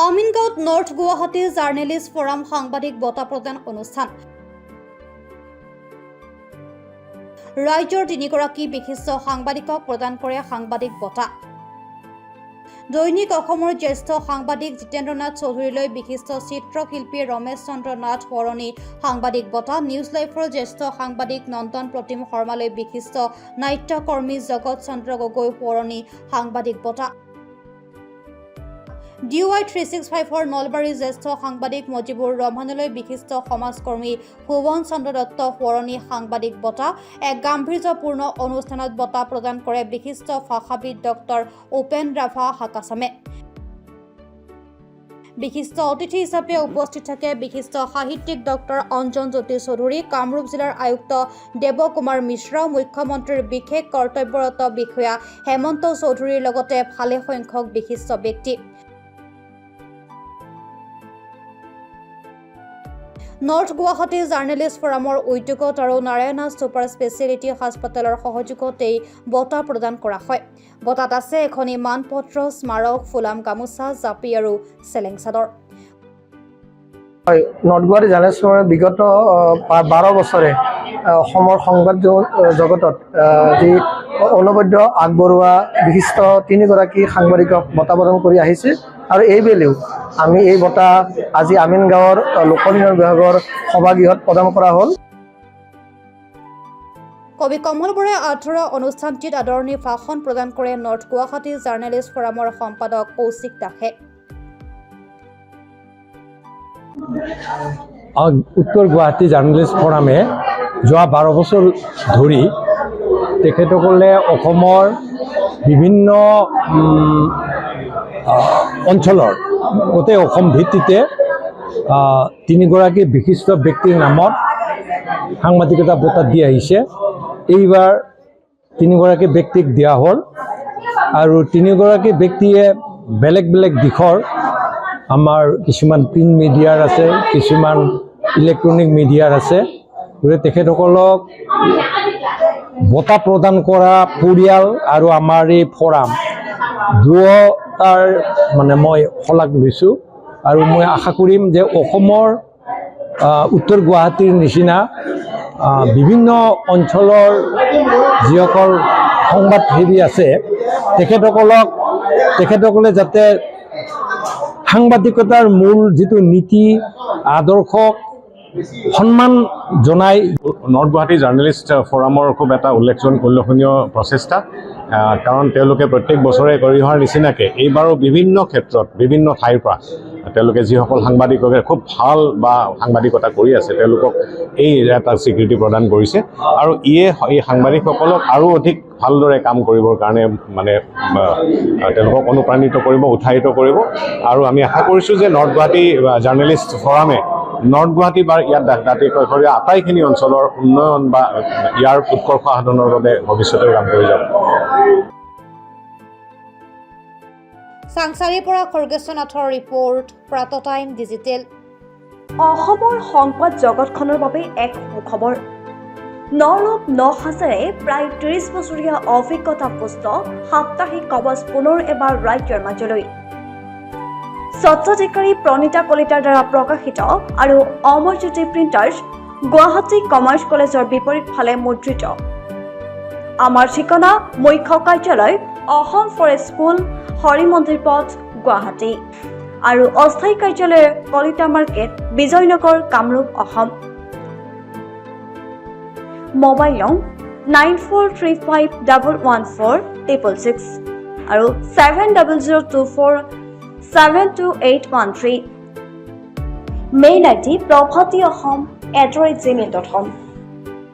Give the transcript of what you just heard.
আমিনগাঁৱত north Guwahati journalist forum সাংবাদিক বঁটা প্ৰদান অনুষ্ঠান। ৰাজ্যৰ 3গৰাকী বিশিষ্ট সাংবাদিকক প্ৰদান কৰে সাংবাদিক বঁটা। দৈনিক অসমৰ জ্যেষ্ঠ সাংবাদিক জিতেন্দ্ৰনাথ চৌধুৰীলৈ বিশিষ্ট চিত্ৰশিল্পী ৰমেশ চন্দ্ৰ নাথ বৰণী সাংবাদিক বঁটা। নিউজ লাইভৰ জ্যেষ্ঠ সাংবাদিক নন্দন প্ৰতিম শৰ্মালৈ বিশিষ্ট নাট্যকৰ্মী জগত চন্দ্ৰ গগৈ বৰণী সাংবাদিক বঁটা। DY 365 নলবাৰীৰ জ্যেষ্ঠ সাংবাদিক মজিবুৰ ৰহমানলৈ বিশিষ্ট সমাজকৰ্মী ভুৱন চন্দ্ৰ দত্ত বৰণী সাংবাদিক বঁটা। এক গাম্ভীৰ্যপূৰ্ণ অনুষ্ঠানত বঁটা প্ৰদান কৰে বিশিষ্ট ভাষাবিদ ডক্টৰ উপেন ৰাভা হাকাচামে। বিশিষ্ট অতিথি হিচাপে উপস্থিত থাকে বিশিষ্ট সাহিত্যিক ডক্টৰ অঞ্জন জ্যোতি চৌধুৰী, কামৰূপ জিলাৰ আয়ুক্ত দেৱকুমাৰ মিশ্ৰ, মুখ্যমন্ত্ৰীৰ বিশেষ কৰ্তব্যৰত বিষয়া হেমন্ত চৌধুৰীৰ লগতে ভালে সংখ্যক বিশিষ্ট ব্যক্তি। নৰ্থ গুৱাহাটী জাৰ্নেলিষ্ট ফৰামৰ উদ্যোগত আৰু নাৰায়ণা ছুপাৰ স্পেচিয়েলিটি হাস্পতালৰ সহযোগত এই বঁটা প্ৰদান কৰা হয়। বঁটাত আছে এখনি মানপত্ৰ, স্মাৰক, ফুলাম গামোচা, জাপি আৰু চেলেং চাদৰ। নৰ্থ গুৱাহাটী জাৰ্নেলিষ্ট ফৰামে বিগত 12 বছৰে অসমৰ সংবাদ জগতত যি অনবদ্য আগবঢ়োৱা বিশিষ্ট 3গৰাকী সাংবাদিকক বঁটা প্ৰদান কৰি আহিছে আৰু এইবেলিও আমি এই বঁটা আজি আমিনগাঁৱৰ লোকনিৰ্মাণ বিভাগৰ সভাগৃহত প্ৰদান কৰা হ'ল। কবি কমল বৰাই আধৰুৱা অনুষ্ঠানটিত আদৰণি ভাষণ প্ৰদান কৰে নৰ্থ গুৱাহাটী জাৰ্নেলিষ্ট ফৰামৰ সম্পাদক কৌশিক দাসে। উত্তৰ গুৱাহাটী জাৰ্নেলিষ্ট ফৰামে যোৱা 12 বছৰ ধৰি তেখেতসকলে অসমৰ বিভিন্ন অঞ্চলৰ গোটেই অসম ভিত্তিতে 3গৰাকী বিশিষ্ট ব্যক্তিৰ নামত সাংবাদিকতা বঁটা দি আহিছে। এইবাৰ 3গৰাকী ব্যক্তিক দিয়া হ'ল আৰু 3গৰাকী ব্যক্তিয়ে বেলেগ বেলেগ দিশৰ আমাৰ কিছুমান প্ৰিণ্ট মিডিয়াৰ আছে, কিছুমান ইলেক্ট্ৰনিক মিডিয়াৰ আছে। গতিকে তেখেতসকলক বঁটা প্ৰদান কৰা পৰিয়াল আৰু আমাৰ এই ফৰাম দুয়োটাৰ মই শলাগ লৈছোঁ আৰু মই আশা কৰিম যে অসমৰ উত্তৰ গুৱাহাটীৰ নিচিনা বিভিন্ন অঞ্চলৰ যিসকল সংবাদসেৱী আছে তেখেতসকলে যাতে সাংবাদিকতাৰ মূল যিটো নীতি আদৰ্শক সন্মান জনাই। নৰ্থ গুৱাহাটী জাৰ্নেলিষ্ট ফৰামৰ খুব এটা উল্লেখনীয় প্ৰচেষ্টা, কাৰণ তেওঁলোকে প্ৰত্যেক বছৰে কৰি অহাৰ নিচিনাকৈ এইবাৰো বিভিন্ন ক্ষেত্ৰত বিভিন্ন ঠাইৰ পৰা তেওঁলোকে যিসকল সাংবাদিককে খুব ভাল বা সাংবাদিকতা কৰি আছে তেওঁলোকক এই এটা স্বীকৃতি প্ৰদান কৰিছে আৰু ইয়ে এই সাংবাদিকসকলক আৰু অধিক ভালদৰে কাম কৰিবৰ কাৰণে তেওঁলোকক অনুপ্ৰাণিত কৰিব, উৎসাহিত কৰিব। আৰু আমি আশা কৰিছোঁ যে নৰ্থ গুৱাহাটী জাৰ্নেলিষ্ট ফৰামে নৰ্থ গুৱাহাটী বা ইয়াত দাঁতিকাষৰীয়া আটাইখিনি অঞ্চলৰ উন্নয়ন বা ইয়াৰ উৎকৰ্ষ সাধনৰ বাবে ভৱিষ্যতে কাম কৰি যাব। চাংচাৰীৰ পৰা খৰ্গেশ্বনাথৰ ৰিপৰ্ট, প্ৰাত টাইম ডিজিটেল। অসমৰ সংবাদ জগতখনৰ বাবে এক সুখবৰ। নৰূপ নসাজেৰে প্ৰায় 30 বছৰীয়া অভিজ্ঞতাপুষ্ট সাপ্তাহিক কবচ পুনৰ এবাৰ ৰাজ্যৰ মাজলৈ। স্বত্বাধিকাৰী প্ৰণীতা কলিতাৰ দ্বাৰা প্ৰকাশিত আৰু অমৰজ্যোতি প্ৰিণ্টাৰ্ছ, গুৱাহাটী কমাৰ্চ কলেজৰ বিপৰীত ফালে মুদ্ৰিত। আমাৰ ঠিকনা মুখ্য কাৰ্যালয় অসম ফৰেষ্ট স্কুল, হৰি মন্দিৰ পথ, গুৱাহাটী আৰু অস্থায়ী কাৰ্যালয় কলিতা মাৰ্কেট, বিজয়নগৰ, কামৰূপ, অসম। মোবাইল নং 9435114666 আৰু 7024722813। Mail ID probhatiahom@gmail.com।